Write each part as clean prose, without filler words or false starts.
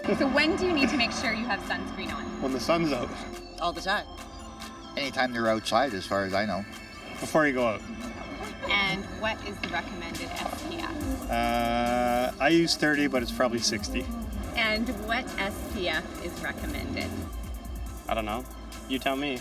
So when do you need to make sure you have sunscreen on? When the sun's out, All the time. Anytime they're outside, as far as I know. before you go out. And what is the recommended SPF? I use 30, but it's probably 60. And what SPF is recommended? I don't know. You tell me.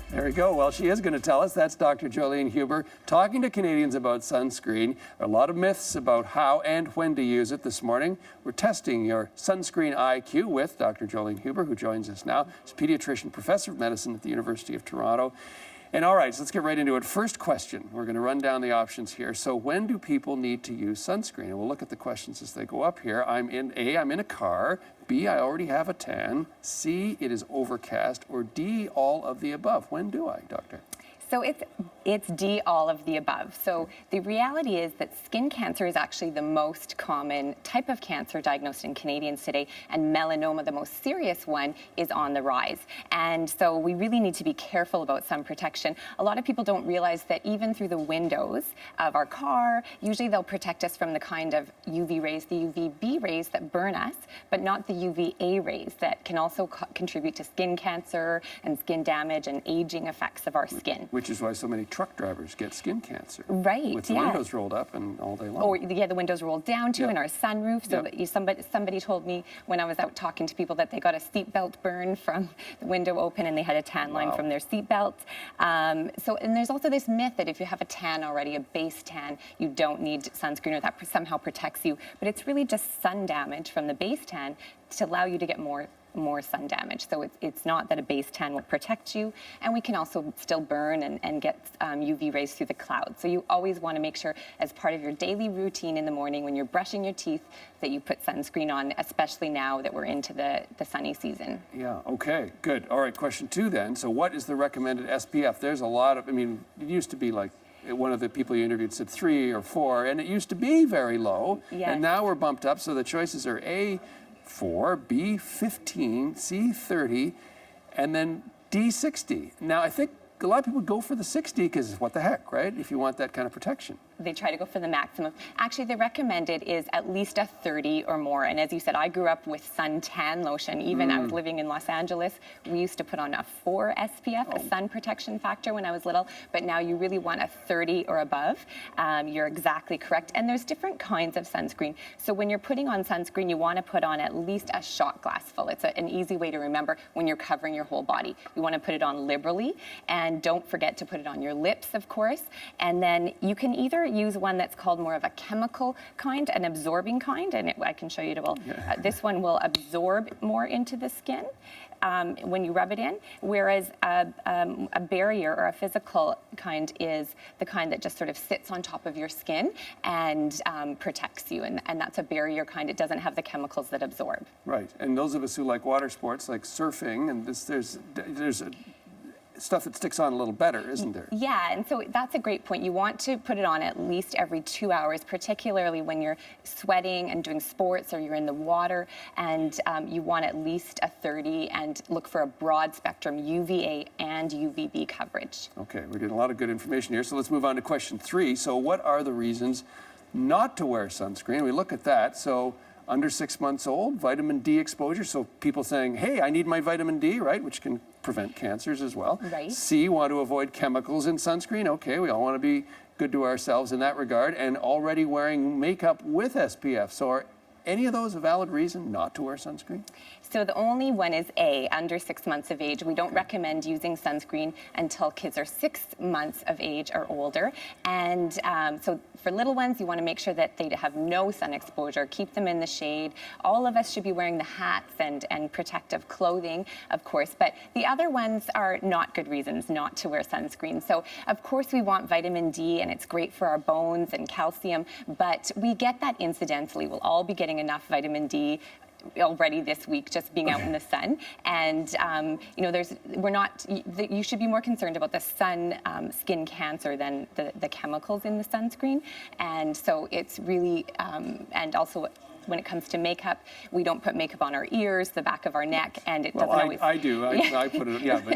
There we go. Well, she is going to tell us. That's Dr. Joelene Huber talking to Canadians about sunscreen. A lot of myths about how and when to use it this morning. We're testing your sunscreen IQ with Dr. Joelene Huber, who joins us now. She's a pediatrician, professor of medicine at the University of Toronto. And all right, so let's get right into it. First question. We're going to run down the options here. So when do people need to use sunscreen? And we'll look at the questions as they go up here. I'm in a car. B, I already have a tan. C, it is overcast. Or D, all of the above. When do I, doctor? So it's D, all of the above. So the reality is that skin cancer is actually the most common type of cancer diagnosed in Canadians today, and melanoma, the most serious one, is on the rise. And so we really need to be careful about sun protection. A lot of people don't realize that even through the windows of our car, usually they'll protect us from the kind of UV rays, the UVB rays that burn us, but not the UVA rays that can also contribute to skin cancer and skin damage and aging effects of our skin. Which is why so many truck drivers get skin cancer. Right, With the windows rolled up and all day long. Or yeah, the windows rolled down too, Yeah. and our sunroof. So Yeah. that somebody told me when I was out talking to people that they got a seatbelt burn from the window open and they had a tan line Wow. from their seatbelt. And there's also this myth that if you have a tan already, a base tan, you don't need sunscreen or that somehow protects you. But it's really just sun damage from the base tan to allow you to get more sun damage. So it's not that a base tan will protect you, and we can also still burn and get UV rays through the clouds. So you always want to make sure as part of your daily routine in the morning when you're brushing your teeth that you put sunscreen on, especially now that we're into the sunny season. Yeah, okay, good. All right, question 2 then. So what is the recommended SPF? There's a lot of, it used to be like, one of the people you interviewed said 3 or 4, and it used to be very low. Yes. And now we're bumped up, so the choices are A, 4, B, 15, C, 30, and then D, 60. Now, I think a lot of people go for the 60 because what the heck, right? If you want that kind of protection. They try to go for the maximum. Actually, the recommended is at least a 30 or more. And as you said, I grew up with suntan lotion. Even I was living in Los Angeles. We used to put on a 4 SPF, a sun protection factor when I was little. But now you really want a 30 or above. You're exactly correct. And there's different kinds of sunscreen. So when you're putting on sunscreen, you want to put on at least a shot glass full. It's an easy way to remember when you're covering your whole body. You want to put it on liberally. And don't forget to put it on your lips, of course. And then you can either use one that's called more of a chemical kind, an absorbing kind, and I can show you. This one will absorb more into the skin when you rub it in, whereas a barrier or a physical kind is the kind that just sort of sits on top of your skin and protects you, and that's a barrier kind. It doesn't have the chemicals that absorb. Right, and those of us who like water sports, like surfing, and there's stuff that sticks on a little better, isn't there? Yeah, and so that's a great point. You want to put it on at least every 2 hours, particularly when you're sweating and doing sports or you're in the water, and you want at least a 30 and look for a broad spectrum UVA and UVB coverage. Okay, we're getting a lot of good information here, so let's move on to question 3. So what are the reasons not to wear sunscreen? We look at that. So under 6 months old, vitamin D exposure. So people saying, hey, I need my vitamin D, right? Which can prevent cancers as well. Right. C, want to avoid chemicals in sunscreen. Okay, we all want to be good to ourselves in that regard. And already wearing makeup with SPF. So are any of those a valid reason not to wear sunscreen? So the only one is A, under 6 months of age. We don't recommend using sunscreen until kids are 6 months of age or older. And so for little ones, you want to make sure that they have no sun exposure, keep them in the shade. All of us should be wearing the hats and protective clothing, of course. But the other ones are not good reasons not to wear sunscreen. So of course we want vitamin D, and it's great for our bones and calcium, but we get that incidentally. We'll all be getting enough vitamin D already this week just being out in the sun, and you should be more concerned about the sun skin cancer than the chemicals in the sunscreen, and so it's really and also when it comes to makeup, we don't put makeup on our ears, the back of our neck, and it Well, doesn't always... I do. I put it, yeah, but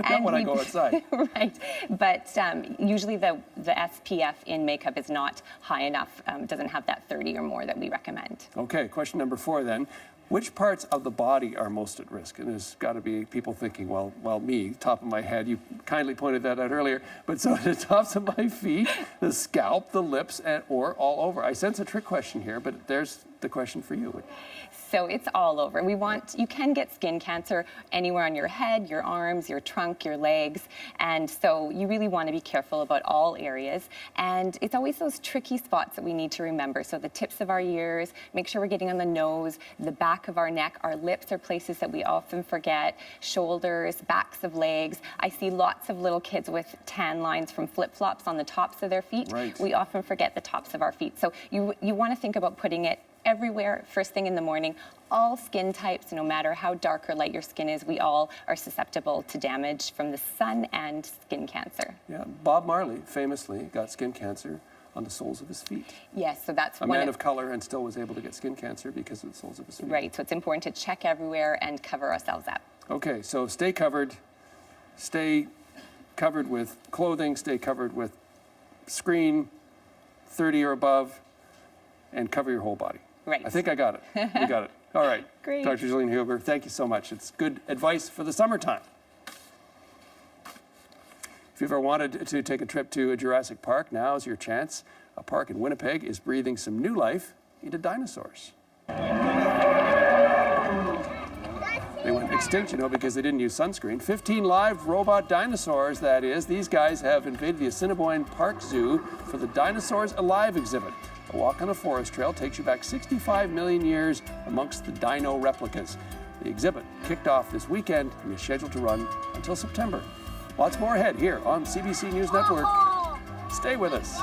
not when I go outside. Right, but usually the SPF in makeup is not high enough, doesn't have that 30 or more that we recommend. Okay, question number 4 then. Which parts of the body are most at risk? And there's got to be people thinking, well, me, top of my head. You kindly pointed that out earlier. But so the tops of my feet, the scalp, the lips, or all over. I sense a trick question here, but there's the question for you. So it's all over. You can get skin cancer anywhere on your head, your arms, your trunk, your legs. And so you really want to be careful about all areas. And it's always those tricky spots that we need to remember. So the tips of our ears, make sure we're getting on the nose, the back of our neck, our lips are places that we often forget, shoulders, backs of legs. I see lots of little kids with tan lines from flip-flops on the tops of their feet. Right. We often forget the tops of our feet. So you want to think about putting it everywhere, first thing in the morning. All skin types, no matter how dark or light your skin is, we all are susceptible to damage from the sun and skin cancer. Yeah, Bob Marley famously got skin cancer on the soles of his feet. Yes, so that's a man of color and still was able to get skin cancer because of the soles of his feet. Right, so it's important to check everywhere and cover ourselves up. Okay, so stay covered with clothing, stay covered with screen, 30 or above, and cover your whole body. Right. I think I got it. We got it. All right. Great. Dr. Joelene Huber, thank you so much. It's good advice for the summertime. If you've ever wanted to take a trip to a Jurassic Park, now's your chance. A park in Winnipeg is breathing some new life into dinosaurs. They went extinct, because they didn't use sunscreen. 15 live robot dinosaurs, that is. These guys have invaded the Assiniboine Park Zoo for the Dinosaurs Alive exhibit. A walk on a forest trail takes you back 65 million years amongst the dino replicas. The exhibit kicked off this weekend and is scheduled to run until September. Lots more ahead here on CBC News Network. Stay with us.